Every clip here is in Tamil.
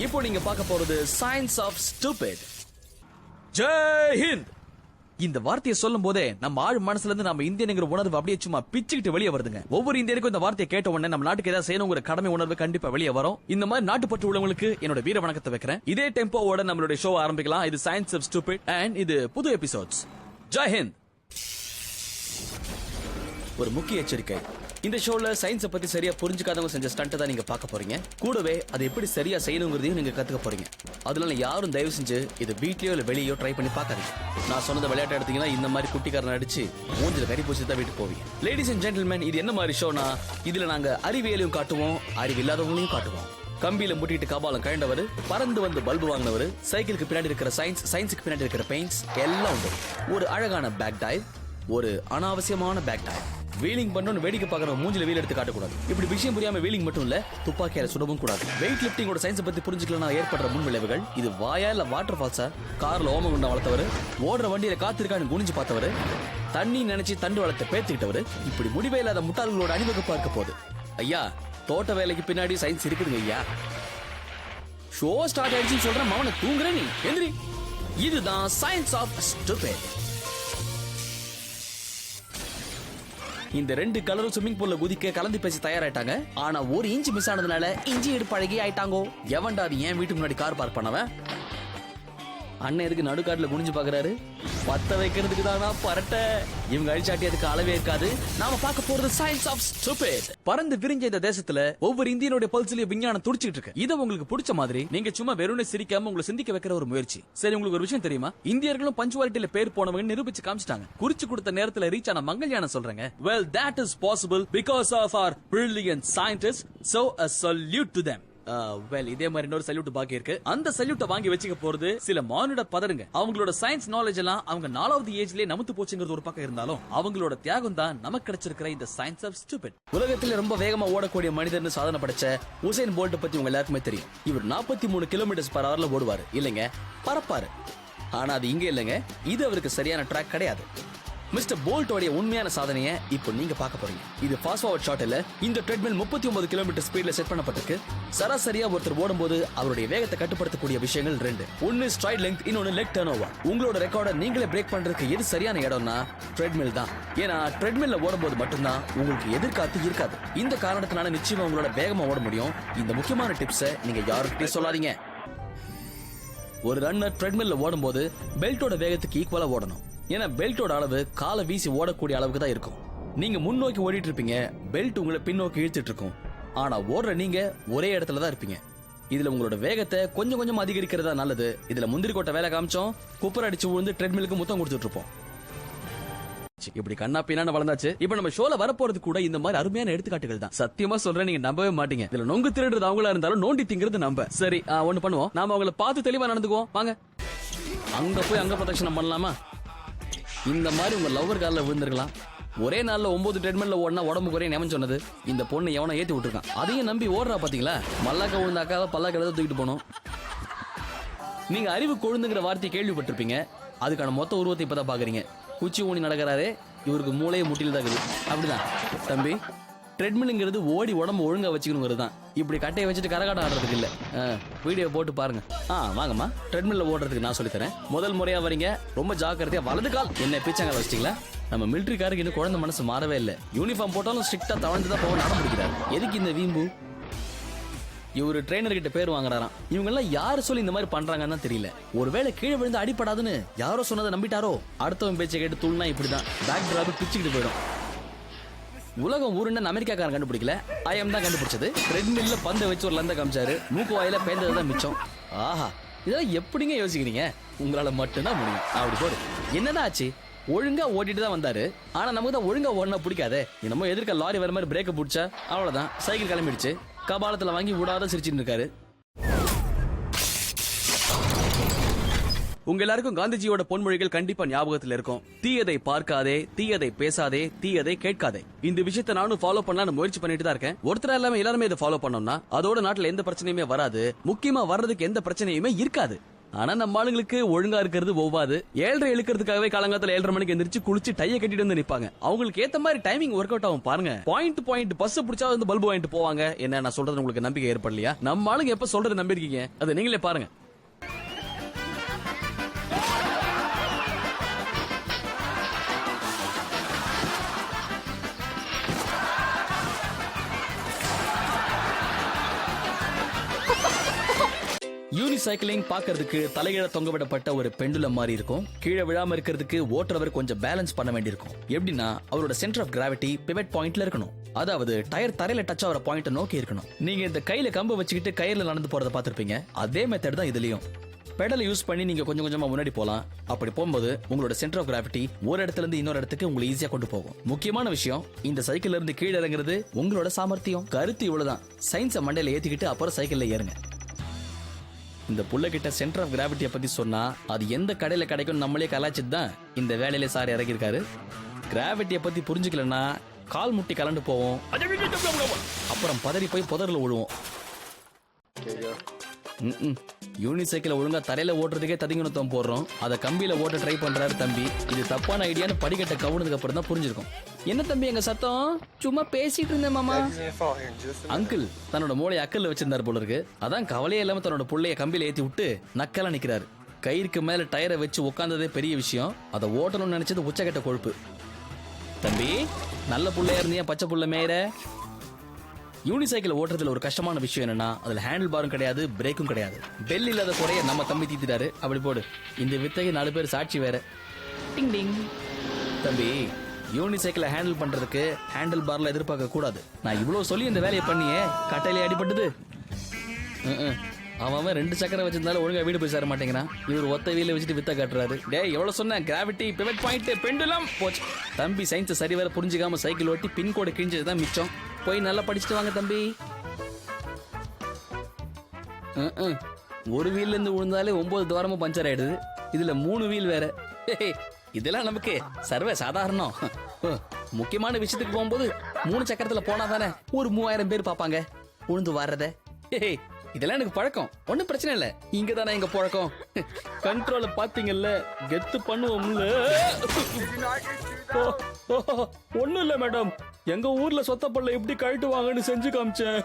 இப்போ நீங்க பார்க்க போறது science of stupid. Jai Hind. இந்த வார்த்தையை சொல்லும் போதே நம்ம ஆழ் மனசுல இருந்து நம்ம இந்தியனுங்கிற உணர்வு அப்படியே சும்மா பிச்சுக்கிட்டு வெளியே வருதுங்க. ஒவ்வொரு இந்தியனுக்கும் இந்த வார்த்தையை கேட்ட உடனே நம்ம நாட்டுக்கு ஏதாவது செய்யணுங்கிற கடமை உணர்வு கண்டிப்பா வெளியே வரும். இந்த மாதிரி நாட்டுப்பற்று உள்ளவங்களுக்கு என்னோட வீர வணக்கத்தை வைக்கிறேன். இதே டெம்போவோட நம்மளுடைய ஷோ ஆரம்பிக்கலாம். இது சயின்ஸ் ஆஃப் ஸ்டூபிட் அண்ட் இது புது எபிசோட்ஸ். ஜெய் ஹிந்த். ஒரு முக்கிய எச்சரிக்கை, இந்த ஷோல சயின்ஸை பத்தி சரியா புரிஞ்சுக்காதவங்க செஞ்ச ஸ்டண்ட் தான் நீங்க பார்க்க போறீங்க. கூடவே அதை எப்படி சரியா செய்யணுங்கிறதையும் நீங்க கத்துக்க போறீங்க. அதனால யாரும் தயவு செஞ்சு இது வீட்லயோ இல்ல வெளியோ ட்ரை பண்ணி பார்க்காதீங்க. நான் சொன்னத விளையாட்டு எடுத்தீங்கன்னா இந்த மாதிரி குட்டிக்காரன் அடிச்சு மூஞ்சில கறி பூச்சி தான் வீட்டுக்கு போவீங்க. லேடிஸ் அண்ட் ஜென்டில்மேன், இது என்ன மாதிரி ஷோனா, இதுல நாங்க அறிவியலையும் காட்டுவோம், அறிவு இல்லாதவங்களையும் காட்டுவோம். கம்பியில முட்டிட்டு கபாலம் கழண்டவர், பறந்து வந்து பல்பு வாங்கினவர், சைக்கிளுக்கு பின்னாடி இருக்கிற சயின்ஸ், சயின்ஸுக்கு பின்னாடி இருக்கிற பெயிண்ட்ஸ் எல்லாம் உண்டு. ஒரு அழகான பேக் டைவ், ஒரு அனாவசியமான பேக் டைவ். வீலிங் பண்ணணும் வேடிக்கை பார்க்கற மூஞ்சில வீல் எடுத்து காட்டக்கூடாது. இப்படி விஷயம் புரியாம வீலிங் மட்டும் இல்ல, துப்பாக்கியால சுடவும் கூடாது. வெயிட் லிப்டிங்கோட சயின்ஸ் பத்தி புரிஞ்சுக்கலாம் ஏற்படுற முன் விளைவுகள். இது வாயா இல்ல வாட்டர் ஃபால்ஸா, கார்ல ஓமகுண்டம் வளர்த்தவர், ஓடுற வண்டியில காத்திருக்கான்னு குனிஞ்சு பார்த்தவர், தண்ணி நினைச்சு தண்டு வளர்த்த பேத்துக்கிட்டவர், இப்படி முடிவே இல்லாத முட்டாள்களோட அணிவகுப்பா இருக்க போகுது. ஐயா, தோட்ட வேலைக்கு பின்னாடி சயின்ஸ் இருக்குதுங்க ஐயா. ஷோ ஸ்டார்ட் ஆயிடுச்சுன்னு சொல்றேன், மவனை தூங்குற நீ எந்திரி. இதுதான் சயின்ஸ் ஆஃப் ஸ்டூபிட். இந்த ரெண்டு கலரும் ஸ்விம்மிங் பூல்ல குதிக்க கலந்து பேசி தயாராயிட்டாங்க. ஆனா ஒரு இன்ச் மிஸ் ஆனதுனால இஞ்சி எடுப்பு பழகி ஆயிட்டாங்கோ. எவன்டா அது ஏன் வீட்டுக்கு முன்னாடி கார் பார்க் பண்ணவன்? அண்ணன் எதுக்கு நடுக்காட்டுல குனிஞ்சு பாக்குறாரு? பத்த வைக்கிறதுக்கு தானா பரட்ட? இவங்க அழிச்சாட்டி அதுக்கு அளவே இருக்காது. நாம பார்க்க போறது சயின்ஸ் ஆஃப் ஸ்டூபிட். பறந்து விரிஞ்ச இந்த தேசத்துல ஒவ்வொரு இந்தியனுடைய பல்ஸ்லயும் விஞ்ஞானம் துடிச்சிட்டு இருக்கு. இதை உங்களுக்கு பிடிச்ச மாதிரி நீங்க சும்மா வெறும் சிரிக்காம உங்களை சிந்திக்க வைக்கிற ஒரு முயற்சி. சரி, உங்களுக்கு ஒரு விஷயம் தெரியுமா? இந்தியர்களும் பஞ்சுவாலிட்டியில பேர் போனவங்க நிரூபிச்சு காமிச்சிட்டாங்க. குறிச்சு கொடுத்த நேரத்துல ரீச் ஆன மங்கள்யானம் சொல்றேங்க. Well, that is possible because of our brilliant scientists. So a salute to them. இதே மாதிரி இன்னொரு சல்யூட் பாக்கி இருக்கு. அந்த சல்யூட்டை வாங்கி வச்சுக்க போறது சில மானுட பதருங்க. அவங்களோட சயின்ஸ் நாலேஜ் எல்லாம் அவங்க 4வது ஏஜ்லயே நமத்து போச்சுங்கிறது ஒரு பக்கம் இருந்தாலும் அவங்களோட தியாகம் தான் நமக்கு கிடைச்சிருக்கிற இந்த சயின்ஸ் ஆஃப் ஸ்டூபிட். உலகத்துல ரொம்ப வேகமா ஓடக்கூடிய மனிதர்னு சாதனை படைச்ச உசைன் போல்ட் பத்தி உங்க எல்லாருக்குமே தெரியும். இவர் 43 km/h ஓடுவாரு இல்லைங்க, பறப்பாரு. ஆனா அது இங்க இல்லைங்க, இது அவருக்கு சரியான ட்ராக் கிடையாது. மிஸ்டர் போல்ட்டோடைய உண்மையான சாதனையை இப்போ நீங்க பார்க்க போறீங்க. இது ஃபாஸ்ட் ஃபார்வர்ட் ஷாட் இல்ல. இந்த ட்ரெட்மில் 39 km ஸ்பீட்ல செட் பண்ணப்பட்டிருக்கு. சராசரியா ஒருத்தர் ஓடும்போது அவருடைய வேகத்தை கட்டுப்படுத்தக்கூடிய விஷயங்கள் ரெண்டு. ஒன்னு ஸ்ட்ரைட் லெங்த், இன்னொன்னு லெக் டர்ன் ஓவர். உங்களோட ரெக்கார்டை நீங்களே பிரேக் பண்றதுக்கு எது சரியான இடம்னா ட்ரெட்மில் தான். ஏன்னா ட்ரெட்மில்ல ஓடும்போது மட்டும்தான் உங்களுக்கு எதிர்காத்து இருக்காது. இந்த காரணத்தினால நிச்சயமா உங்களோட வேகமா ஓட முடியும். இந்த முக்கியமான டிப்ஸை நீங்க யாருக்கிட்டே சொல்லாதீங்க. ஒரு ரன்னர் ட்ரெட்மில்ல ஓடும்போது பெல்ட்டோட வேகத்துக்கு ஈக்குவலா ஓடணும். ஏன்னா பெல்ட்டோட அளவு காலை வீசி ஓடக்கூடிய அளவுக்கு தான் இருக்கும். நீங்க முன்னோக்கி ஓடிட்டு இருப்பீங்க, பெல்ட் உங்களை பின்னோக்கி இழுத்துட்டு இருக்கும். ஆனா ஓடுற நீங்க ஒரே இடத்துல தான் இருப்பீங்க. இதுல உங்களோட வேகத்தை கொஞ்சம் கொஞ்சம் அதிகரிக்கிறதா நல்லது. இதுல முந்திரி கோட்டை வேலை காமிச்சோம், குப்பர் அடிச்சு விழுந்து ட்ரெட்மிலுக்கு முத்தம் கொடுத்துட்டு இருப்போம். இப்படி கண்ணா பின்னான வளர்ந்தாச்சு. இப்ப நம்ம ஷோல வரப்போறது கூட இந்த மாதிரி அருமையான எடுத்துக்காட்டுகள் தான். சத்தியமா சொல்றேன், நீங்க நம்பவே மாட்டீங்க. இதுல நொங்கு திருடுறது அவங்களா இருந்தாலும் நோண்டி திங்கிறது நம்ப. சரி, ஒண்ணு பண்ணுவோம். நாம அவங்கள பார்த்து தெளிவா நடந்துக்குவோம். வாங்க, அங்க போய் அங்க பிரதட்சணம் பண்ணலாமா? இந்த மாதிரி உங்க லவ்வர் காலில் விழுந்திருக்கலாம். ஒரே நாள்ல 9 ட்ரெட்மில்ல ஓடினா உடம்பு குறைய நியமன் சொன்னது இந்த பொண்ணு எவனை ஏத்தி விட்டுருக்கான். அதையும் நம்பி ஓடுறா பாத்தீங்களா? மல்லாக்க விழுந்தாக்காக பல்லாக்க எழுத தூக்கிட்டு போனோம். நீங்க அறிவு கொழுந்துங்கிற வார்த்தையை கேள்விப்பட்டிருப்பீங்க. அதுக்கான மொத்த உருவத்தை இப்பதான் பாக்குறீங்க. குச்சி ஊனி நடக்கிறாரே, இவருக்கு மூளையை முட்டில் தான் இருக்குது. அப்படிதான் தம்பி, ட்ரெட்மில்ங்கிறது ஓடி உடம்பு ஒழுங்கா வச்சுக்கணுங்கிறது தான். இப்படி கட்டையை வச்சுட்டு கரகாட்டம் ஆடுறதுக்கு இல்ல. வீடியோ போட்டு பாருங்க. வாங்கம்மா, ட்ரெட்மில்ல ஓடுறதுக்கு நான் சொல்லித்தரேன். முதல் முறையா வரீங்க, ரொம்ப ஜாக்கிரதையா வலது கால் என்ன பீச்சாங்க வச்சிட்டீங்களா? நம்ம மிலிட்டரிக்காரருக்கு இன்னும் குழந்தை மனசு மாறவே இல்லை. யூனிஃபார்ம் போட்டாலும் ஸ்ட்ரிக்டா தவழ்ந்துதான் போக நட முடிக்கிறாரு. எதுக்கு இந்த வீம்பு? இவரு ட்ரெயினர் கிட்ட பேர் வாங்குறாராம். இவங்க எல்லாம் யாரு சொல்லி இந்த மாதிரி பண்றாங்கன்னு தெரியல. ஒருவேளை கீழே விழுந்து அடிப்படாதுன்னு யாரோ சொன்னதை நம்பிட்டாரோ? அடுத்தவன் பேச்சை கேட்டு தூள்னா இப்படிதான் பேக் டிராப் பிச்சுக்கிட்டு போயிடும். உலகம் ஊருன்னு அமெரிக்காக்காரன் கண்டுபிடிக்கல, ஐஎம் தான் கண்டுபிடிச்சது. ட்ரெட்மில்ல பந்தை வச்சு ஒரு லந்த காமிச்சாரு, மூக்கு வாயில பேந்ததுதான் மிச்சம். ஆஹா, இதெல்லாம் எப்படிங்க யோசிக்கிறீங்க? உங்களால மட்டும்தான் முடியும். அப்படி போடு. என்னதான் ஆச்சு? ஒழுங்கா ஓட்டிட்டு தான் வந்தாரு. ஆனா நமக்கு தான் ஒழுங்கா ஓடினா பிடிக்காதே. என்னமோ எதிர்க்க லாரி வர மாதிரி பிரேக்க பிடிச்சா அவ்வளவுதான், சைக்கிள் கிளம்பிடுச்சு. கபாலத்துல வாங்கி விடாத சிரிச்சுட்டு இருக்காரு. உங்க எல்லாருக்கும் காந்திஜியோட பொன்மொழிகள் கண்டிப்பா ஞாபகத்துல இருக்கும். தீயதை பார்க்காதே, தீயதை பேசாதே, தீயதை கேட்காதே. இந்த விஷயத்தை நானும் ஃபாலோ பண்ணலாம்னு முயற்சி பண்ணிட்டு தான் இருக்கேன். ஒருத்தர் எல்லாமே இதை ஃபாலோ பண்ணோம்னா அதோட நாட்டுல எந்த பிரச்சனையுமே வராது. முக்கியமா வர்றதுக்கு எந்த பிரச்சனையுமே இருக்காது. ஆனா நம்ம ஆளுங்களுக்கு ஒழுங்கா இருக்கிறது ஒவ்வாது. 7:30 எழுக்கிறதுக்காகவே காலங்காலத்துல 7:30 மணிக்கு எந்திரிச்சு குளிச்சு டைய கட்டிட்டு வந்து நிப்பாங்க. அவங்களுக்கு ஏத்த மாதிரி டைமிங் ஒர்க் அவுட் ஆகும் பாருங்க. பாயிண்ட் பஸ் பிடிச்சா வந்து பல்பு வாங்கிட்டு போவாங்க. என்ன நான் சொல்றது உங்களுக்கு நம்பிக்கை ஏற்படலையா? நம்ம ஆளுங்க எப்ப சொல்றது நம்பிருக்கீங்க? அதை நீங்களே பாருங்க. யூனிசைக்கிளிங் பாக்குறதுக்கு தலைகீழ தொங்கவிடப்பட்ட ஒரு பெண்டுலம் மாதிரி இருக்கும். கீழே விழாம இருக்கிறதுக்கு ஓட்டுறவர் கொஞ்சம் பேலன்ஸ் பண்ண வேண்டியிருக்கும். எப்படின்னா அவரோட சென்டர் ஆஃப் கிராவிட்டி பிவட் பாயிண்ட்ல இருக்கணும். அதாவது டயர் தரையில டச் ஆகிற பாயிண்ட் நோக்கி இருக்கணும். நீங்க இந்த கையில கம்பு வச்சுக்கிட்டு கயிறுல நடந்து போறத பாத்திருப்பீங்க. அதே மெத்தட் தான் இதுலயும். பெடலை யூஸ் பண்ணி நீங்க கொஞ்சம் கொஞ்சமா முன்னாடி போலாம். அப்படி போகும்போது உங்களோட சென்டர் ஆஃப் கிராவிட்டி ஒரு இடத்துல இருந்து இன்னொரு இடத்துக்கு உங்களை ஈஸியா கொண்டு போகும். முக்கியமான விஷயம், இந்த சைக்கிள்ல இருந்து கீழே இறங்குறது உங்களோட சாமர்த்தியம். கருத்து இவ்வளவுதான். சயின்ஸை மண்டையில ஏத்திக்கிட்டு அப்புறம் சைக்கிள்ல ஏறுங்க. இந்த புள்ள கிட்ட சென்டர் ஆஃப் கிராவிட்டியை பத்தி சொன்னா அது எந்த கடையில கிடைக்கும் நம்மளே கலாச்சிட்டு தான் இந்த வேலையில சார் இறங்கியிருக்காரு. கிராவிட்டியை பத்தி புரிஞ்சுக்கலன்னா கால் முட்டி கலண்டு போவோம். அப்புறம் பதறி போய் புதர்ல விழுவோம். யூனிசைக்கிள் ஒழுங்கா தரையில ஓட்டுறதுக்கே ததிங்குணத்தம் போடுறோம். அதை கம்பியில ஓட்ட ட்ரை பண்றாரு தம்பி. இது தப்பான ஐடியான்னு படிக்கட்ட கவுனதுக்கு அப்புறம் தான் புரிஞ்சிருக்கும். என்ன தம்பி எங்க சத்தம்? சும்மா பேசிட்டு இருந்தேன் மாமா. அங்கிள் தன்னோட மூளையை அக்கல்ல வச்சிருந்தாரு போல இருக்கு. அதான் கவலையே இல்லாம தன்னோட புள்ளைய கம்பியில ஏத்தி விட்டு நக்கலா நிக்கிறாரு. கயிறுக்கு மேல டயரை வச்சு உட்கார்ந்ததே பெரிய விஷயம். அதை ஓட்டணும்னு நினைச்சது உச்சக்கட்ட கொழுப்பு. தம்பி நல்ல புள்ளையா இருந்தியா பச்சை புள்ள மேயற. யூனிசைக்கிள் ஓட்டுறதுல ஒரு கஷ்டமான விஷயம் என்னன்னா அதுல ஹேண்டில் பாரும் கிடையாது, பிரேக்கும் கிடையாது. பெல் இல்லாத குறைய நம்ம தம்பி தீத்திட்டாரு. அப்படி போடு. இந்த வித்தைக்கு 4 பேர் சாட்சி வேற. டிங் டிங். தம்பி யூனிசைக்கிளை ஹேண்டில் பண்றதுக்கு ஹேண்டில் பார்ல எதிர்பார்க்க கூடாது. நான் இவ்வளவு சொல்லி இந்த வேலையை பண்ணியே கட்டையிலே அடிபட்டது. அவன் 2 சக்கரம் வச்சிருந்தாலும் ஒழுங்கா வீடு போய் சேர மாட்டேங்கிறான். இவர் ஒத்த வீல வச்சுட்டு வித்த காட்டுறாரு. டேய் எவ்வளவு சொன்ன? கிராவிட்டி, பிவட் பாயிண்ட், பெண்டுலம் போச்சு. தம்பி சயின்ஸ் சரி வேற புரிஞ்சுக்காம சைக்கிள் ஓட்டி பின்கோடு கிழிஞ்சதுதான் மிச்சம். போய் நல்லா படிச்சுட்டு வாங்க தம்பி. ஒரு வீல்ல இருந்து விழுந்தாலே 9 துவாரமும் பஞ்சர் ஆயிடுது. இதுல 3 வீல் வேற. இதெல்லாம் நமக்கு சர்வ சாதாரணம். முக்கியமான விஷயத்துக்கு போகும்போது 3 சக்கரத்துல போனா தானே ஒரு 3000 பேர் பாப்பாங்க உழுந்து வர்றத. இதெல்லாம் எனக்கு பழக்கம். ஒன்னும் பிரச்சனை இல்ல. இங்க தானே எங்க பழக்கம். கண்ட்ரோல பாத்தீங்கல்ல, கெத்து பண்ணுவோம்ல. ஒண்ணும் இல்ல மேடம், எங்க ஊர்ல சொத்த பல்ல எப்படி கழட்டுவாங்கன்னு செஞ்சு காமிச்சேன்.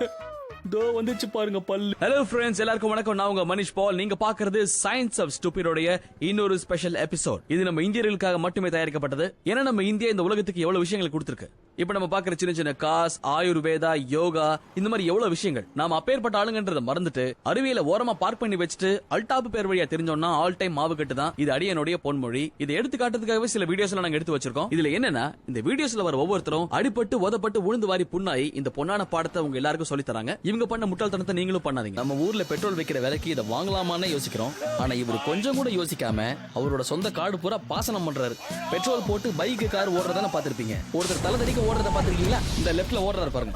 தோ வந்துச்சு பாருங்க பல்லு. ஹலோ ஃப்ரெண்ட்ஸ், எல்லாருக்கும் வணக்கம். நான் உங்க மனிஷ் பால். நீங்க பாக்குறது சயின்ஸ் ஆஃப் ஸ்டூபிடோடைய இன்னொரு ஸ்பெஷல் எபிசோட். இது நம்ம இந்தியர்களுக்காக மட்டுமே தயாரிக்கப்பட்டது. ஏன்னா நம்ம இந்தியா இந்த உலகத்துக்கு எவ்வளவு விஷயங்களை கொடுத்திருக்கு. இப்ப நம்ம பாக்குற சின்ன சின்ன காஸ், ஆயுர்வேதா, யோகா, இந்த மாதிரி எவ்வளவு விஷயங்கள் நாம அப்பேற்பட்ட ஆளுங்கன்றத மறந்துட்டு அறிவியல ஓரமா பார்க் பண்ணி வச்சுட்டு அல்டாப் பேர் வழியா தெரிஞ்சோம்னா ஆல் டைம் மாவு கட்டு தான். இது அடியனுடைய பொன்மொழி. இதை எடுத்து காட்டுறதுக்காகவே சில வீடியோஸ்ல நாங்க எடுத்து வச்சிருக்கோம். இதுல என்னன்னா இந்த வீடியோஸ்ல வர ஒவ்வொருத்தரும் அடிபட்டு உதப்பட்டு உழுந்து வாரி புண்ணாய் இந்த பொன்னான பாடத்தை உங்க எல்லாருக்கும் சொல்லி தராங்க. இவங்க பண்ண முட்டாள்தனத்தை நீங்களும் பண்ணாதீங்க. நம்ம ஊர்ல பெட்ரோல் வைக்கிற விலைக்கு இதை வாங்கலாமான்னு யோசிக்கிறோம். ஆனா இவர் கொஞ்சம் கூட யோசிக்காம அவரோட சொந்த காடு பூரா பாசனம் பண்றாரு. பெட்ரோல் போட்டு பைக்கு கார் ஓடுறதான பாத்திருப்பீங்க. ஒருத்தர் தலை தடிக்க ஓடுறத பாத்திருக்கீங்களா? இந்த லெப்ட்ல ஓடுறாரு பாருங்க.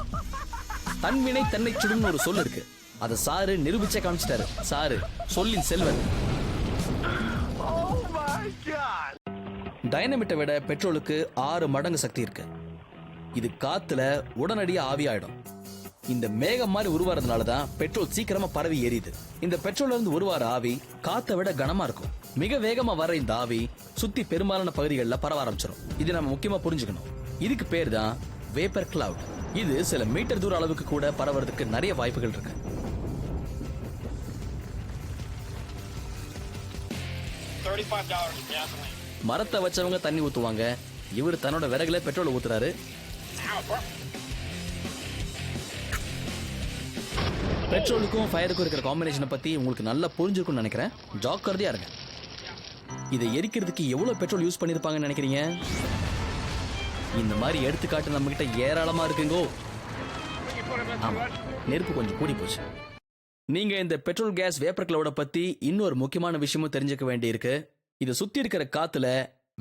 தன்வினை தன்னை சுடும்னு ஒரு சொல் இருக்கு. அத சாரு நிரூபிச்சே காமிச்சிட்டாரு. சாரு சொல்லின் செல்வன். டைனமிட்டை விட பெட்ரோலுக்கு 6 மடங்கு சக்தி இருக்கு. இது காத்துல உடனடியா ஆவியாயிடும். இந்த மேகம் மாதிரி உருவாறதுனாலதான் பெட்ரோல் சீக்கிரமா பரவி எரியுது. இந்த பெட்ரோல்ல இருந்து உருவார ஆவி காத்தை விட கனமா இருக்கும். மிக வேகமா வர இந்த ஆவி சுத்தி பெரும்பாலான பகுதிகளில் பரவ ஆரம்பிச்சிடும். இது நம்ம முக்கியமா புரிஞ்சுக்கணும். இதுக்கு பேர் தான் வேப்பர் கிளவுட். இது சில மீட்டர் தூர அளவுக்கு கூட பரவறதுக்கு நிறைய வாய்ப்புகள் இருக்கு. மரத்தை வச்சவங்க தண்ணி ஊத்துவாங்க. இவர் தன்னோட விறகுல பெட்ரோல் ஊத்துறாரு. பெட்ரோலுக்கும் ஃபயருக்கும் இருக்கிற காம்பினேஷனை பத்தி உங்களுக்கு நல்லா புரிஞ்சிருக்கும்னு நினைக்கிறேன். ஜாக்கிரதையா இருங்க. இதை எரிக்கிறதுக்கு எவ்வளவு பெட்ரோல் யூஸ் பண்ணிருப்பாங்கன்னு நினைக்கிறீங்க? இந்த மாதிரி எடுத்துக்காட்டு நம்ம கிட்ட ஏராளமா இருக்குங்கோ. ஆமா, நெருப்பு கொஞ்சம் கூடி போச்சு. நீங்க இந்த பெட்ரோல் கேஸ் வேப்பர் கிளவுட பத்தி இன்னொரு முக்கியமான விஷயமும் தெரிஞ்சுக்க வேண்டி இருக்கு. இதை சுத்தி இருக்கிற காத்துல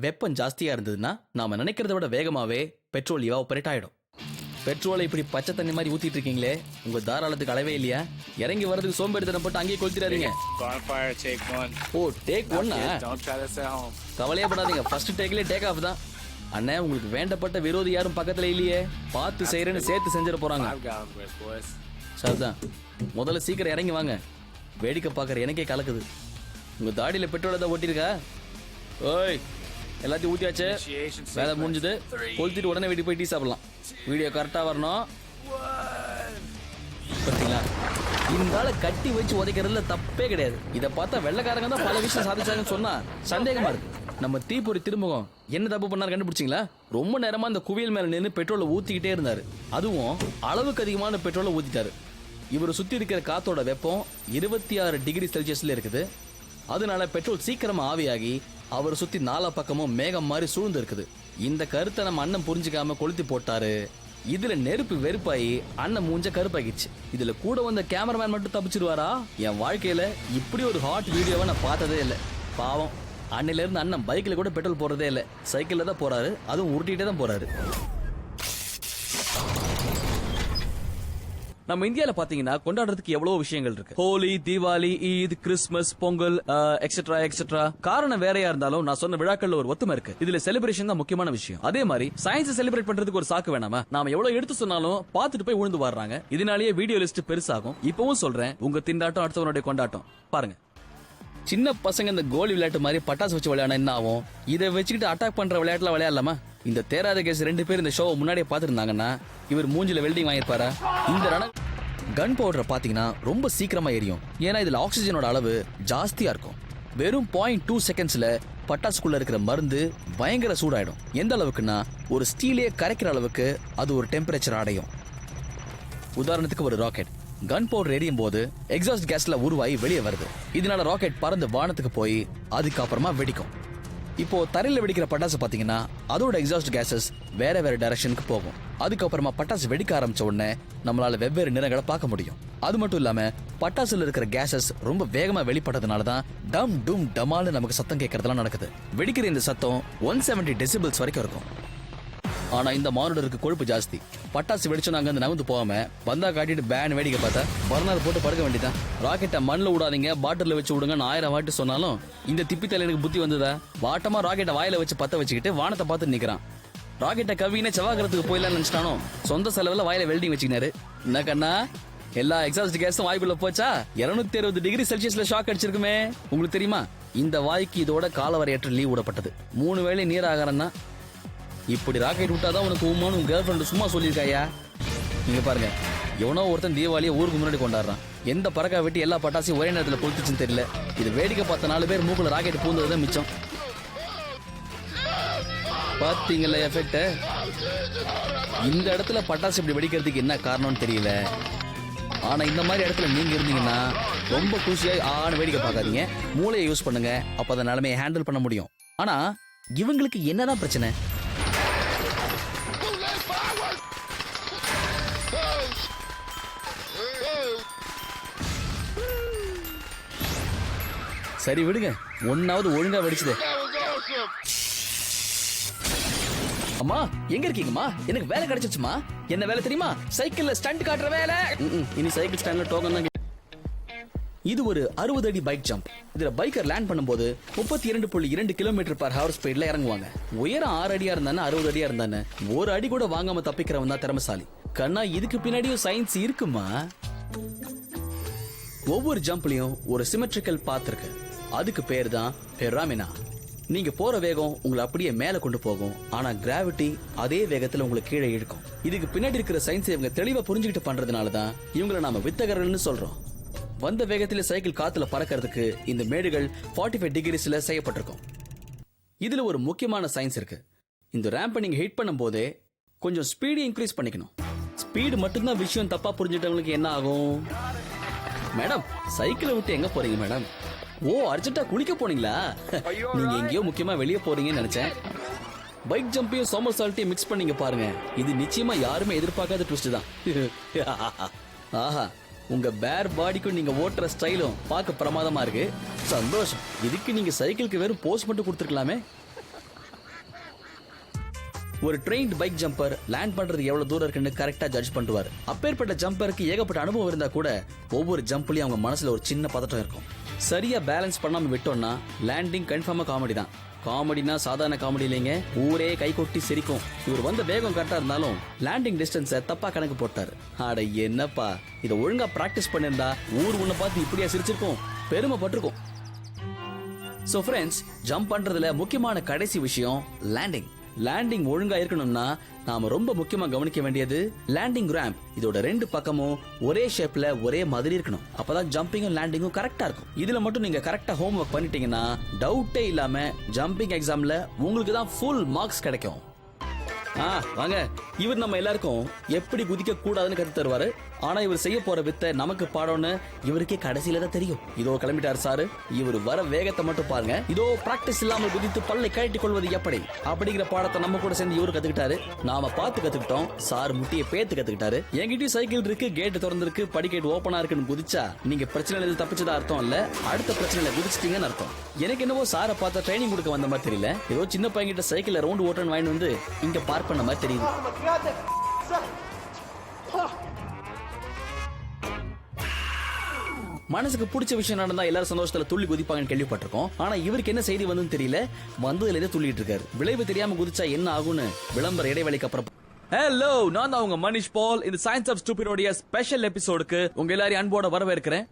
வெப்பம் ஜாஸ்தியா இருந்ததுன்னா நாம நினைக்கிறத விட வேகமாவே பெட்ரோல் எவாபரேட் ஆயிடும். பெட்ரோலை இப்படி பச்சை தண்ணி மாதிரி ஊத்திட்டு இருக்கீங்களே, உங்க தாராளத்துக்கு அளவே இல்லையா? இறங்கி வரதுக்கு சோம்பேறித்தனம் போட்டு அங்கேயே கொளுத்திடாதீங்க. ஓ, டேக் 1. கவலையே படாதீங்க, ஃபர்ஸ்ட் டேக்லயே டேக் ஆஃப் தான். அண்ணே, உங்களுக்கு வேண்டப்பட்ட விரோதி யாரும் பக்கத்துல இல்லையே, பார்த்து செய்யறேன்னு சேர்த்து செஞ்சிட போறாங்க. சரிதான், முதல்ல சீக்கிரம் இறங்கி வாங்க. வேடிக்கை பாக்குற எனக்கே கலக்குது. உங்க தாடியில பெட்ரோல் தான் ஓட்டிருக்கா? ஓய், எல்லாத்தையும் ஊத்தியாச்சு, வேலை முடிஞ்சது. கொளுத்திட்டு உடனே வீட்டுக்கு போய் டீ சாப்பிடலாம். வீடியோ கரெக்டா வரணும். பார்த்தீங்களா, இந்த ஆளை கட்டி வச்சு உதைக்கிறதுல தப்பே கிடையாது. இதை பார்த்தா வெள்ளைக்காரங்க தான் பல விஷயம் சாதிச்சாங்கன்னு சொன்னா சந்தேகமா இருக்கு. நம்ம தீப்பொறி திருமுகம் என்ன தப்பு பண்ணாரு கண்டுபிடிச்சிங்களா? ரொம்ப நேரமா அந்த குவியல் மேல நின்று பெட்ரோலை ஊத்திக்கிட்டே இருந்தாரு. அதுவும் அளவுக்கு அதிகமான பெட்ரோலை ஊத்திட்டாரு. இவர் சுத்தி இருக்கிற காத்தோட வெப்பம் 26 டிகிரி செல்சியஸ்ல இருக்குது. அதனால பெட்ரோல் சீக்கிரமா ஆவியாகி அவர் சுத்தி நாலா பக்கமும் மேகம் மாதிரி சூழ்ந்து இருக்குது. இந்த கருத்தை நம்ம அண்ணன் புரிஞ்சுக்காம கொளுத்தி போட்டாரு. இதுல நெருப்பு வெறுப்பாயி அண்ணன் மூஞ்ச கருப்பாகிடுச்சு. இதுல கூட வந்த கேமராமேன் மட்டும் தப்பிச்சிருவாரா? என் வாழ்க்கையில இப்படி ஒரு ஹாட் வீடியோவை நான் பார்த்ததே இல்லை. பாவம், அன்னையில இருந்து அண்ணன் பைக்ல கூட பெட்ரோல் போறதே இல்லை, சைக்கிள்ல தான் போறாரு. அதுவும் உருட்டிட்டே தான் போறாரு. நம்ம இந்தியால பாத்தீங்கன்னா கொண்டாடுறதுக்கு எவ்வளவு விஷயங்கள் இருக்கு. Holi, Deepavali, Eid, Christmas, Pongal, etcetera etcetera. காரணம் வேறையா இருந்தாலும் நான் சொன்ன விழாக்கள்ல ஒரு ஒத்துமை இருக்கு. இதுல செலிப்ரேஷன் தான் முக்கியமான விஷயம். அதே மாதிரி சயின்ஸ் செலிப்ரேட் பண்றதுக்கு ஒரு சாக்கு வேணாமா? நாம எவ்வளவு எடுத்து சொன்னாலும் பார்த்துட்டு போய் விழுந்து வர்றாங்க. இதனாலேயே வீடியோ லிஸ்ட் பெருசாகும். இப்பவும் சொல்றேன், உங்க திண்டாட்டம் அடுத்தவனுடைய கொண்டாட்டம். பாருங்க, சின்ன பசங்க இந்த கோலி விளையாட்டு மாதிரி பட்டாசு வச்சு விளையாட என்ன ஆகும்? இதை வச்சுக்கிட்டு அட்டாக் பண்ற விளையாட்டுல விளையாடலாமா? இந்த தேராத கேஸ் 2 பேர் இந்த ஷோவை முன்னாடியே பார்த்துருந்தாங்கன்னா இவர் மூஞ்சில வெல்டிங் வாங்கிருப்பாரா? இந்த கன் பவுடர் பாத்தீங்கன்னா ரொம்ப சீக்கிரமா எரியும். ஏன்னா இதுல ஆக்சிஜனோட அளவு ஜாஸ்தியா இருக்கும். வெறும் 0.2 செகண்ட்ஸ்ல பட்டாசுக்குள்ள இருக்கிற மருந்து பயங்கர சூடாயிடும். எந்த அளவுக்குன்னா ஒரு ஸ்டீலே கரைக்கிற அளவுக்கு அது ஒரு டெம்பரேச்சர் அடையும். உதாரணத்துக்கு ஒரு ராக்கெட் கன் பவுடர் எரியும் போது எக்ஸாஸ்ட் கேஸ்ல உருவாகி வெளியே வருது. இதனால ராக்கெட் பறந்து வானத்துக்கு போய் அதுக்கப்புறமா வெடிக்கும். இப்போ தரையில வெடிக்கிற பட்டாசு பாத்தீங்கன்னா அதோட எக்ஸாஸ்ட் கேசஸ் வேற வேற டைரக்ஷனுக்கு போகும். அதுக்கப்புறமா பட்டாசு வெடிக்க ஆரம்பிச்ச உடனே நம்மளால வெவ்வேறு நிறங்களை பார்க்க முடியும். அது மட்டும் இல்லாம பட்டாசுல இருக்கிற கேசஸ் ரொம்ப வேகமா வெளிப்பட்டதுனாலதான் டம் டும் டமால்னு நமக்கு சத்தம் கேட்கறதெல்லாம் நடக்குது. வெடிக்கிற இந்த சத்தம் 170 டெசிபிள்ஸ் வரைக்கும் இருக்கும். ஆனா இந்த மானுடருக்கு கொழுப்பு ஜாஸ்தி. பட்டாசு வெடிச்சோன்னு அங்கிருந்து நகர்ந்து போகாம பந்தா காட்டிட்டு பேன் வேடிக்கை பார்த்தா பர்னர் போட்டு படுக்க வேண்டியதான். ராக்கெட்டை மண்ணில் விடாதீங்க, பாட்டில் வச்சு விடுங்க 1000 வாட்டி சொன்னாலும் இந்த திப்பித்தலை எனக்கு புத்தி வந்ததா? வாட்டமா ராக்கெட்டை வாயில வச்சு பத்த வச்சுக்கிட்டு வானத்தை பார்த்து நிக்கிறான். ராக்கெட்டை கவினே செவ்வாய்க்கிரகத்துக்கு போயிடலாம்னு நினைச்சிட்டானோ சொந்த செலவுல வாயில வெல்டிங் வச்சுக்கினாரு. என்ன கண்ணா, எல்லா எக்ஸாஸ்ட் கேஸும் வாய்க்குள்ள போச்சா? 260 டிகிரி செல்சியஸ்ல ஷாக் அடிச்சிருக்குமே. உங்களுக்கு தெரியுமா, இந்த வாய்க்கு இதோட காலவரையற்ற லீவ் விடப்பட்டது. 3 வேளை நீர் ஆகாரம் தான். இப்படி ராக்கெட் விட்டாதான் உனக்கு உமான்னு உன் கேர்ள் ஃப்ரெண்டு சும்மா சொல்லியிருக்காயா? நீங்க பாருங்க, எவனோ ஒருத்தன் தீபாவளியை ஊருக்கு முன்னாடி கொண்டாடுறான். எந்த பறக்கா வெட்டி எல்லா பட்டாசையும் ஒரே நேரத்தில் கொளுத்துச்சுன்னு தெரியல. இது வேடிக்கை பார்த்த 4 பேர் மூக்குல ராக்கெட் பூந்ததுதான் மிச்சம். பாத்தீங்கல்ல எஃபெக்ட்? இந்த இடத்துல பட்டாசு இப்படி வெடிக்கிறதுக்கு என்ன காரணம்னு தெரியல. ஆனா இந்த மாதிரி இடத்துல நீங்க இருந்தீங்கன்னா ரொம்ப குஷியாய் ஆன வேடிக்கை பார்க்காதீங்க. மூளையை யூஸ் பண்ணுங்க, அப்ப அந்த நிலைமையை ஹேண்டில் பண்ண முடியும். ஆனா இவங்களுக்கு என்னதான் பிரச்சனை? சரி விடுங்க, ஒன்னாவது ஒழுங்கா வெடிச்சுது. அம்மா எங்க இருக்கீங்கம்மா? எனக்கு வேலை கிடைச்சிச்சுமா. என்ன வேலை தெரியுமா? சைக்கிள்ல ஸ்டண்ட் காட்டுற வேலை. இனி சைக்கிள் ஸ்டாண்ட்ல டோக்கன் தான். இது ஒரு 60 அடி பைக் ஜம்ப். இதுல பைக்கர் லேண்ட் பண்ணும்போது 32.2 km/h ஸ்பீட்ல இறங்குவாங்க. உயரம் 6 அடியா இருந்தானே 60 அடியா இருந்தானே ஒரு அடி கூட வாங்காம தப்பிக்கிறவன் தான் திறமசாலி. கண்ணா, இதுக்கு பின்னாடியும் சயின்ஸ் இருக்குமா? ஒவ்வொரு ஜம்ப்லயும் ஒரு சிமெட்ரிக்கல் பாத் இருக்கு. அதுக்கு பேர் தான் பெராமினா. நீங்க போற வேகம் உங்களை அப்படியே மேல கொண்டு போகும். ஆனா கிராவிட்டி அதே வேகத்துல உங்களை கீழே இழுக்கும். இதுக்கு பின்னாடி இருக்கிற சயின்ஸ் இவங்க தெளிவா புரிஞ்சுக்கிட்டு பண்றதுனாலதான் இவங்களை நாம வித்தகர்கள்னு சொல்றோம். வந்த வேகத்துல சைக்கிள் காத்துல பறக்கிறதுக்கு இந்த மேடுகள் 45 டிகிரிஸ்ல செய்யப்பட்டிருக்கும். இதுல ஒரு முக்கியமான சயின்ஸ் இருக்கு. இந்த ரேம்பை நீங்க ஹிட் பண்ணும் போதே கொஞ்சம் ஸ்பீடு இன்க்ரீஸ் பண்ணிக்கணும். ஸ்பீடு மட்டும்தான் விஷயம் தப்பா புரிஞ்சுட்டவங்களுக்கு என்ன ஆகும்? மேடம், சைக்கிளை விட்டு எங்க போறீங்க மேடம்? ஓ, அர்ஜென்ட்டா குளிக்க போனீங்களா? நீங்க எங்கேயோ முக்கியமா வெளியே போறீங்கன்னு நினைச்சேன். பைக் ஜம்பையும் சோமர்சால்ட்டையும் மிக்ஸ் பண்ணீங்க பாருங்க. இது நிச்சயமா யாருமே எதிர்பார்க்காத ட்விஸ்ட் தான். ஆஹா, உங்க பேர் பாடிக்கும் நீங்க ஓட்டுற ஸ்டைலும் பார்க்க பிரமாதமா இருக்கு. சந்தோஷம். இதுக்கு நீங்க சைக்கிளுக்கு வெறும் போஸ்ட் மட்டும் கொடுத்துருக்கலாமே. ஒரு ட்ரெயின்ட் பைக் ஜம்பர் லேண்ட் பண்றது எவ்வளவு தூரம் இருக்குன்னு கரெக்டா ஜட்ஜ் பண்ணுவாரு. அப்பேற்பட்ட ஜம்பருக்கு ஏகப்பட்ட அனுபவம் இருந்தா கூட ஒவ்வொரு ஜம்ப்லயும் அவங்க மனசுல ஒரு சின்ன பதட்டம் இருக்கும். சரியா பேலன்ஸ் பண்ணாம விட்டோம்னா லேண்டிங் கன்ஃபார்மா காமெடி தான். காமெடினா சாதாரண காமெடி இல்லைங்க, ஊரே கை கொட்டி சிரிக்கும். இவர் வந்த வேகம் கரெக்டா இருந்தாலும் லேண்டிங் டிஸ்டன்ஸை தப்பா கணக்கு போட்டாரு. அட என்னப்பா, இதை ஒழுங்கா பிராக்டிஸ் பண்ணிருந்தா ஊர் உன்னை பார்த்து இப்படியா சிரிச்சிருக்கும், பெருமைப்பட்டிருக்கும். சோ ஃப்ரெண்ட்ஸ், ஜம்ப் பண்றதுல முக்கியமான கடைசி விஷயம் லேண்டிங் ஒழுங்கா இருக்கணும்னா நாம ரொம்ப முக்கியமா கவனிக்க வேண்டியது லேண்டிங் ரேம்ப். இதோட 2 பக்கமும் ஒரே ஷேப்ல ஒரே மாதிரி இருக்கணும். அப்பதான் ஜம்பிங்கும் லேண்டிங்கும் கரெக்டா இருக்கும். இதுல மட்டும் நீங்க கரெக்டா ஹோம் ஒர்க் பண்ணிட்டீங்கன்னா டவுட்டே இல்லாம ஜம்பிங் எக்ஸாம்ல உங்களுக்கு தான் ஃபுல் மார்க்ஸ் கிடைக்கும். வாங்க, இவர் நம்ம எல்லாருக்கும் எப்படி குதிக்க கூடாதுன்னு கத்து தருவாரு. ஆனா இவர் செய்ய போற வித்தை நமக்கு பாடம்னு இவருக்கே கடைசியில தான் தெரியும். இதோ கிளம்பிட்டாரு சாரு. இவர் வர வேகத்தை மட்டும் பாருங்க. இதோ பிராக்டிஸ் இல்லாம குதித்து பல்லை கழட்டி கொள்வது எப்படி அப்படிங்கிற பாடத்தை நம்ம கூட சேர்ந்து இவரு கத்துக்கிட்டாரு. நாம பார்த்து கத்துக்கிட்டோம். சார் முட்டியை பேத்து கத்துக்கிட்டாரு. என்கிட்டயும் சைக்கிள் இருக்கு, கேட் திறந்திருக்கு, படிக்கேட் ஓபனா இருக்குன்னு குதிச்சா நீங்க பிரச்சனை தப்பிச்சதா அர்த்தம் இல்ல, அடுத்த பிரச்சனையில குதிச்சிட்டீங்கன்னு அர்த்தம். எனக்கு என்னவோ சாரை பார்த்தா ட்ரைனிங் கொடுக்க வந்த மாதிரி தெரியல. ஏதோ சின்ன பையன்கிட்ட சைக்கிள் ரவுண்ட் ஓட்டன்னு வாங்கி வந்து இங்க பார்க் பண்ண மாதிரி தெரியுது. மனசுக்கு பிடிச்ச விஷயம் நடந்தா எல்லாரும் சந்தோஷத்துல துள்ளி குதிப்பாங்கன்னு கேள்விப்பட்டிருக்கோம். ஆனா இவருக்கு என்ன செய்தி வந்து தெரியல, வந்ததுல துள்ளிட்டு இருக்காரு. விளைவு தெரியாம குதிச்சா என்ன ஆகும்னு விளம்பர இடைவெளிக்கு அப்புறம். ஹலோ, நான் தான் உங்க மனிஷ் பால். இந்த சயின்ஸ் ஆஃப் ஸ்டூபிடோட ஸ்பெஷல் எபிசோடுக்கு உங்க எல்லாரையும் அன்போட வரவேற்கிறேன்.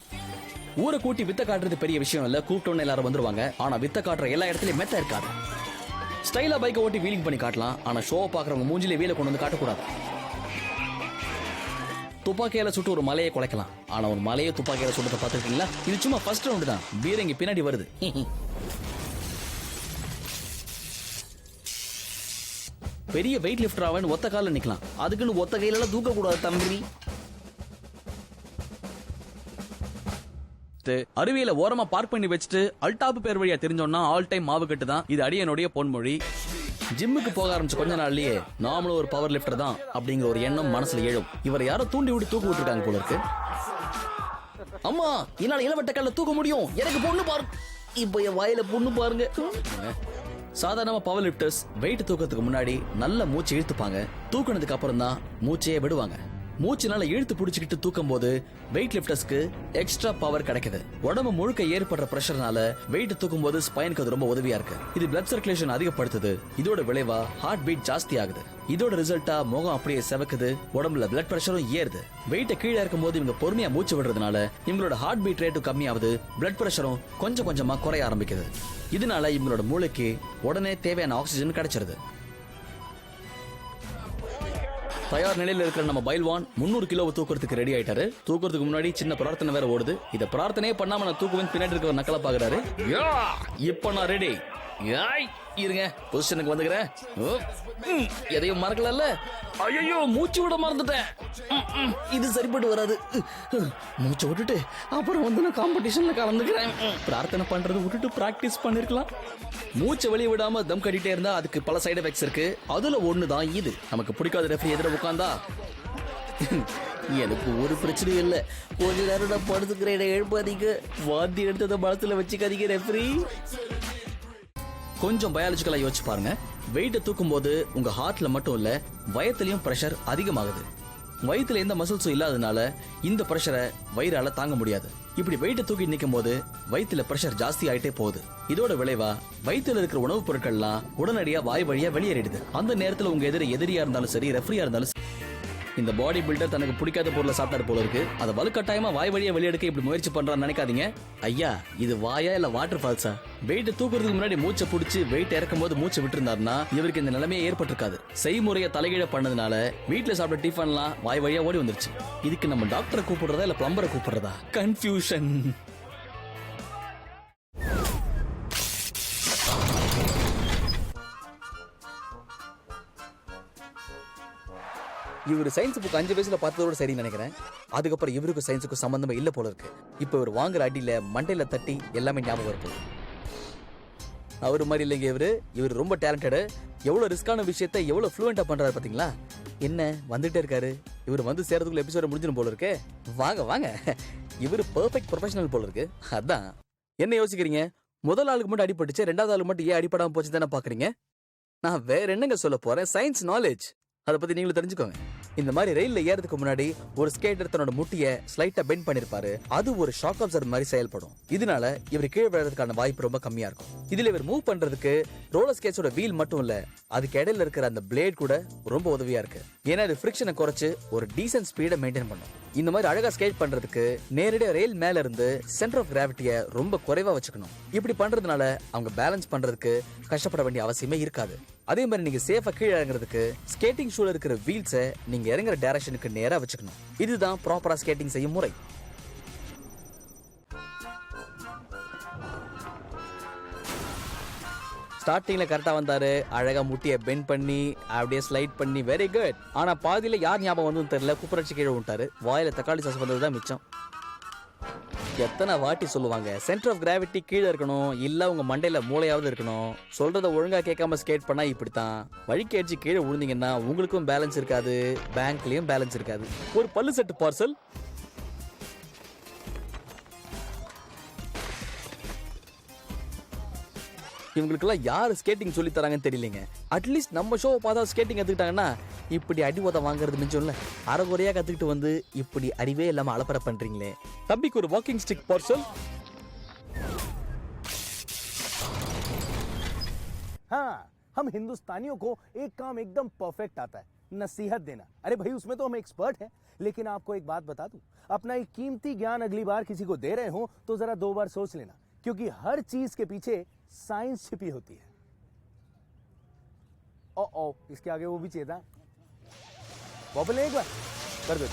ஊரை கூட்டி வித்த காட்டுறது பெரிய விஷயம் இல்ல, கூப்பிட்டோன்னு எல்லாரும் வந்துருவாங்க. ஆனா வித்த காட்டுற எல்லா இடத்துலயும் மெத்த இருக்காது. ஸ்டைலா பைக்கை ஓட்டி வீலிங் பண்ணி காட்டலாம், ஆனா ஷோவை பாக்குறவங்க மூஞ்சிலே வீல கொண்டு வந்து காட்டக்கூடாது. துப்பாக்கியால சுட்டு ஒரு மலையை குலைக்கலாம், ஆனா ஒரு மலையை துப்பாக்கியால சுட்டு பாத்துருக்கீங்களா? இது சும்மா ஃபர்ஸ்ட் ரவுண்ட் தான். பீரங்கி பின்னாடி வருது. பெரிய வெயிட் லிஃப்டர் ஆவன் ஒத்த கால நிக்கலாம், அதுக்குன்னு ஒத்த கையில தூக்க கூடாது தம்பி. அருவியில ஓரமா பார்க் பண்ணி வச்சுட்டு அல்டாப் பேர் வழியா தெரிஞ்சோம்னா ஆல் டைம் மாவு கட்டு தான். இது அடியனுடைய பொன்மொழி. ஜிம்முக்கு போக ஆரம்பிச்ச கொஞ்ச நாள்லயே நாமளும் ஒரு பவர் லிஃப்டர் தான் அப்படிங்கிற ஒரு எண்ணம் மனசுல எழும். இவரை யாரோ தூண்டி விட்டு தூக்க விட்டுருக்காங்க போல இருக்கு. அம்மா, என்னால இளவட்ட கல்ல தூக்க முடியும், எனக்கு பொண்ணு பாருங்க. இப்ப என் வாயில பொண்ணு பாருங்க. சாதாரண பவர் லிஃப்டர்ஸ் வெயிட் தூக்கத்துக்கு முன்னாடி நல்ல மூச்சு இழுத்துப்பாங்க. தூக்கினதுக்கு அப்புறம் தான் மூச்சையே விடுவாங்க. மூச்சுனால இழுத்து பிடிச்சிக்கிட்டு தூக்கும் போது வெயிட் லிஃப்டர்ஸ்க்கு எக்ஸ்ட்ரா பவர் கிடைக்குது. உடம்பு முழுக்க ஏற்படுற பிரஷர்னால வெயிட் தூக்கும் போது ஸ்பைனுக்கு அது ரொம்ப உதவியா இருக்கு. இது பிளட் சர்க்குலேஷன் அதிகப்படுத்துது. இதோட விளைவா ஹார்ட் பீட் ஜாஸ்தி ஆகுது. இதோட ரிசல்ட்டா முகம் அப்படியே செவக்குது, உடம்புல பிளட் பிரஷரும் ஏறுது. வெயிட்ட கீழே இருக்கும் போது இவங்க பொறுமையா மூச்சு விடுறதுனால இவங்களோட ஹார்ட் பீட் ரேட்டும் கம்மியாகுது, பிளட் பிரஷரும் கொஞ்சம் கொஞ்சமா குறைய ஆரம்பிக்குது. இதனால இவங்களோட மூளைக்கு உடனே தேவையான ஆக்சிஜன் கிடைச்சிருது. தயார் நிலையில இருக்கிற நம்ம பைல்வான் 300 கிலோவை தூக்குறதுக்கு ரெடி ஆயிட்டாரு. தூக்குறதுக்கு முன்னாடி சின்ன பிரார்த்தனை வேற ஓடுது. இத பிரார்த்தனையே பண்ணாம நான் தூக்குவேன் பின்னாடி இருக்க நக்கலா பாக்குறாரு. இப்ப நான் ரெடி. இருங்க, பொசிஷனுக்கு வந்துக்கிறேன். எதையும் மறக்கல. ஐயோ, மூச்சு விட மறந்துட்டேன். இது சரிப்பட்டு வராது. மூச்சு விட்டுட்டு அப்புறம் வந்து நான் காம்படிஷன்ல கலந்துக்கிறேன். பிரார்த்தனை பண்றது விட்டுட்டு பிராக்டிஸ் பண்ணிருக்கலாம். மூச்சை வெளியே விடாம தம் கட்டிட்டே இருந்தா அதுக்கு பல சைடு எஃபெக்ட்ஸ் இருக்கு. அதுல ஒண்ணுதான் இது. நமக்கு பிடிக்காத ரெஃபரி எதிர உட்கார்ந்தா எனக்கு ஒரு பிரச்சனையும் இல்ல. கொஞ்ச நேரம் நான் படுத்துக்கிறேன், எழுப்பாதீங்க. வாந்தி எடுத்ததை மனசுல வச்சுக்காதீங்க ரெஃபரி. கொஞ்சம் பயாலஜிக்கலா யோசிச்சு பாருங்க. வெயிட்ட தூக்கும் போது உங்க ஹார்ட்ல மட்டும் இல்ல, வயத்திலையும் பிரஷர் அதிகமாகுது. வயிற்றுல எந்த மசில்ஸும் இல்லாததுனால இந்த பிரஷரை வயிறால தாங்க முடியாது. இப்படி வெயிட்ட தூக்கி நிற்கும் போது வயிற்றுல பிரஷர் ஜாஸ்தி ஆயிட்டே போகுது. இதோட விளைவா வயிற்றுல இருக்கிற உணவுப் பொருட்கள்லாம் உடனடியா வாய் வழியா வெளியேறிடுது. அந்த நேரத்துல உங்க எதிரியா இருந்தாலும் சரி, ரெஃபரியா இருந்தாலும் சரி, இந்த பாடி பில்டர் தனக்கு பிடிக்காத பொருளை சாப்பிட்டாரு போல இருக்கு. அதை வலுக்கட்டாயமா வாய் வழியா வெளியெடுக்க இப்படி முயற்சி பண்றான்னு நினைக்காதீங்க. ஐயா, இது வாயா இல்ல வாட்டர் ஃபால்ஸா? வெயிட் தூக்குறதுக்கு முன்னாடி மூச்சை பிடிச்சி வெயிட் இறக்கும் போது மூச்சு விட்டு இருந்தாருன்னா இவருக்கு இந்த நிலைமையே ஏற்பட்டிருக்காது. செய்முறையை தலைகீழ பண்ணதுனால வீட்டுல சாப்பிட்ட டிஃபன்லாம் வாய் வழியா ஓடி வந்துருச்சு. இதுக்கு நம்ம டாக்டரை கூப்பிடுறதா இல்ல பிளம்பரை கூப்பிடுறதா? கன்ஃபியூஷன். இவர் சயின்ஸ் புக் 5 வயசுல பார்த்ததோட சரி நினைக்கிறேன். அதுக்கப்புறம் இவருக்கு சயின்ஸுக்கு சம்பந்தமே இல்ல போல இருக்கு. இப்ப இவர் வாங்குற அடியில மண்டையில தட்டி எல்லாமே ஞாபகம் இருப்பது. அவரு மாதிரி இல்லைங்க இவர் ரொம்ப டேலண்டட். எவ்வளவு ரிஸ்கான விஷயத்தை எவ்வளவு ஃப்ளூயண்டா பண்றாரு பாத்தீங்களா? என்ன வந்துட்டே இருக்காரு. இவர் வந்து சேர்றதுக்குள்ள எபிசோட முடிஞ்சிடும் போல இருக்கு. வாங்க வாங்க, இவர் பெர்ஃபெக்ட் ப்ரொஃபஷனல் போல இருக்கு. அதான் என்ன யோசிக்கிறீங்க? முதல் ஆளுக்கு மட்டும் அடிபட்டுச்சு, ரெண்டாவது ஆளுக்கு மட்டும் ஏன் அடிப்படாம போச்சு தானே பாக்குறீங்க? நான் வேற என்னங்க சொல்ல போறேன்? Science knowledge. அதை பத்தி நீங்களும் தெரிஞ்சுக்கோங்க. இந்த மாதிரி ரயில்ல ஏறதுக்கு முன்னாடி ஒரு ஸ்கேட்டர் தன்னோட முட்டியை ஸ்லைட்டா பெண்ட் பண்ணிருப்பாரு. அது ஒரு ஷாக் அப்சர்வர் மாதிரி செயல்படும். இதனால இவர் கீழே விழுறதுக்கான வாய்ப்பு ரொம்ப கம்மியா இருக்கும். இதுல இவர் மூவ் பண்றதுக்கு ரோலர் ஸ்கேட்ஸோட வீல் மட்டும் இல்ல, அதுக்கு இடையில இருக்கிற அந்த பிளேட் கூட ரொம்ப உதவியா இருக்கு. ஏன்னா இது ஃபிரிக்ஷனை குறைச்சு ஒரு டீசன்ட் ஸ்பீடை மெயின்டைன் பண்ணும். இந்த மாதிரி அழகா ஸ்கேட் பண்றதுக்கு நேரடியா ரயில் மேல இருந்து சென்டர் ஆஃப் கிராவிட்டியை ரொம்ப குறைவா வச்சுக்கணும். இப்படி பண்றதுனால அவங்க பேலன்ஸ் பண்றதுக்கு கஷ்டப்பட வேண்டிய அவசியமே இருக்காது. அதே மாதிரி நீங்க சேஃபா கீழே இறங்குறதுக்கு ஸ்கேட்டிங் ஷூல இருக்கிற வீல்ஸை நீங்க இறங்குற டைரக்ஷனுக்கு நேரா வச்சுக்கணும். இதுதான் ப்ராப்பரா ஸ்கேட்டிங் செய்யும் முறை. ஸ்டார்டிங்ல கரெக்டா வந்தாரு, அழகா முட்டியை பெண்ட் பண்ணி அப்படியே ஸ்லைட் பண்ணி, வெரி குட். ஆனா பாதியில யார் ஞாபகம் வந்து தெரியல, குப்புரட்சி கீழே விட்டாரு. வாயில தக்காளி சாஸ் வந்ததுதான் மிச்சம். எத்தனை வாட்டி சொல்லுவாங்க, சென்டர் ஆஃப் கிராவிட்டி கீழே இருக்கணும், இல்ல உங்க மண்டையில மூளையாவது இருக்கணும். சொல்றத ஒழுங்கா கேட்காம ஸ்கேட் பண்ணா இப்படித்தான். வழிக்கு அடிச்சு கீழே விழுந்தீங்கன்னா உங்களுக்கும் பேலன்ஸ் இருக்காது, பேங்க்லயும் பேலன்ஸ் இருக்காது. ஒரு பல்லு செட்டு பார்சல். இவங்களுக்கெல்லாம் யாரு ஸ்கேட்டிங் சொல்லி தராங்கன்னு தெரியலங்க. அட்லீஸ்ட் நம்ம ஷோவை பார்த்தா ஸ்கேட்டிங் கத்துக்கிட்டாங்கன்னா இப்படி அடி உத வாங்குறது மிச்சம் இல்ல. அரைகுறையா கத்துக்கிட்டு வந்து இப்படி அறிவே இல்லாம அலப்பற பண்றீங்களே. தம்பிக்கு ஒரு வாக்கிங் ஸ்டிக் பார்சல். हाँ, हम हिंदुस्तानियों को एक काम एकदम परफेक्ट आता है, नसीहत देना. अरे भाई उसमें तो हम एक्सपर्ट हैं. लेकिन आपको एक बात बता दूं, अपना एक कीमती ज्ञान अगली बार किसी को दे रहे हो तो जरा 2 बार सोच लेना, क्योंकि हर चीज के पीछे साइंस छिपी होती है. ओ इसके आगे वो भी चाहिए था. बॉबल एक बार कर दो.